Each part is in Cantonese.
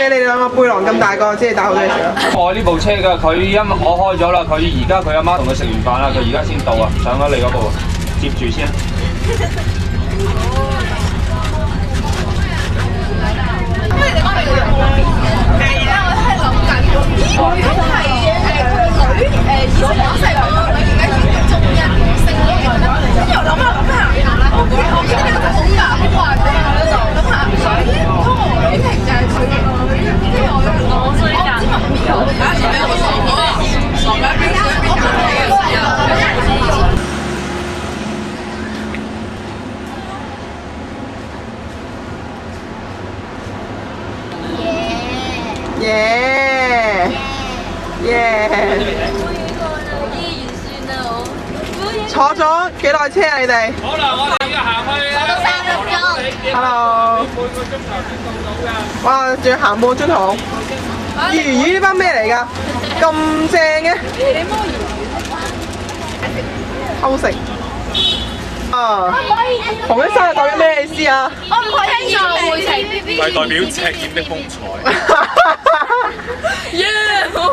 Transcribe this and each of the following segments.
你哋兩個背囊咁大個，即係帶好多嘢食啊！我呢部車㗎，佢我開咗啦，而家佢阿媽同佢食完飯啦，佢而家先到啊，上咗你嗰部，接住先。坐咗幾耐車啊？你哋？好啦，我哋而家行去啊。坐到3個鐘。Hello。半個鐘頭先到到㗎。哇！仲要行半個鐘頭。魚魚呢班咩嚟㗎？咁正嘅。偷食。啊！同一生日代表咩意思啊？我唔可以做會情 B B。係代表赤焰的風采。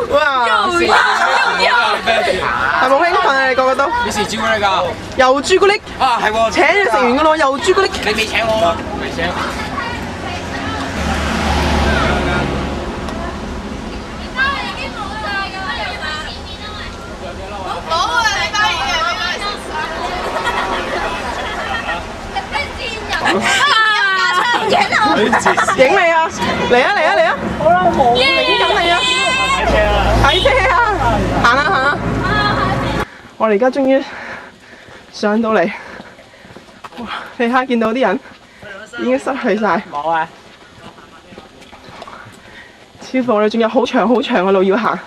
哇！係冇興奮啊！你個個都。幾時朱古力㗎？又朱古力。啊，係喎。請你食完㗎咯，又朱古力。你未請我啊？未請。影你啊！嚟啊嚟啊嚟啊！好啦，冇影緊你啊！睇車啊！行啊行啊！我哋而家終於上到嚟，哇！你睇下見到啲人已經失去晒。冇啊！似乎我哋仲有好長好長嘅路要行，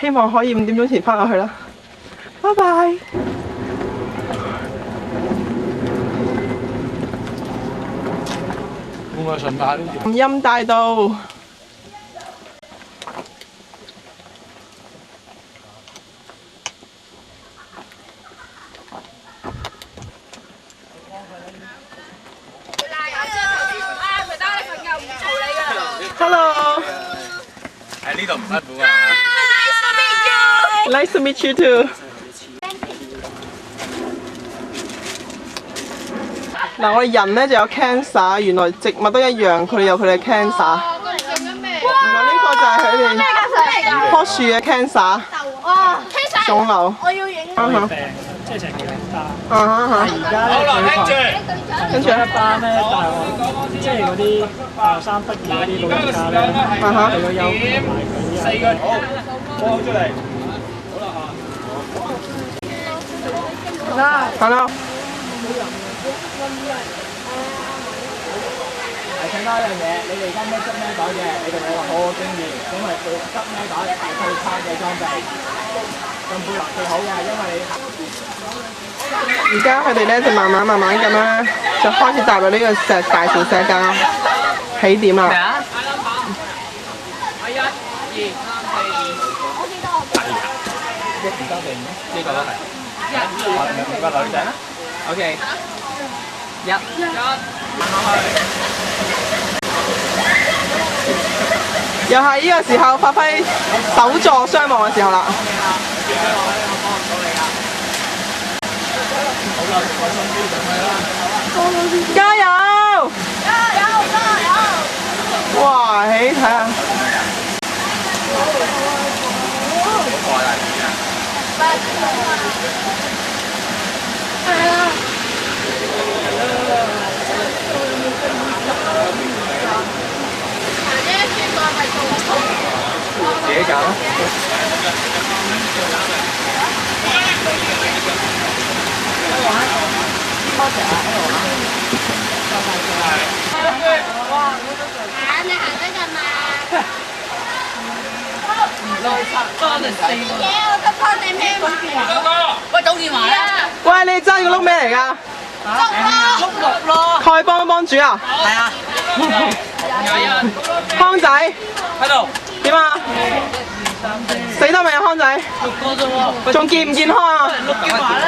希望可以5點鐘前翻落去啦。拜拜。林蔭大道。Hello。喺呢度唔辛苦啊。Nice to meet you too。嗱，我哋人咧就有 cancer， 原來植物都一樣，佢哋有佢哋嘅 cancer。原來呢個就係佢哋棵樹嘅 cancer。哇！腫瘤。我要影。即係成件單。好啦，聽住。跟住一班咧，大學即係嗰啲大學生畢業嗰啲老人家咧，佢個優惠買佢啲。4個好，攞出嚟。好啦嚇。Hello。請多一樣嘢，你哋而家咩執咩袋嘅？你哋有個好好經驗，因為佢執咩袋係最差嘅裝備。咁背囊最好嘅，因為而家佢哋咧就慢慢咁樣就開始踏入呢個大城市嘅起點啦。1、2、3、4、5。1唔得定呢個都係。1、2。個女仔啦。OK。1。又係呢個時候發揮手助相望嘅時候啦！加油！加油！加油！哇！睇下。自己搞啦。你行得㗎嘛？我得幫你孭埋。喂，早電話啦！喂，你揸個碌咩嚟㗎？碌木咯。丐幫主啊？係啊。康仔喺度。點啊？死得未啊，康仔？6個啫喎，仲健唔健康啊？ 6叫埋咧。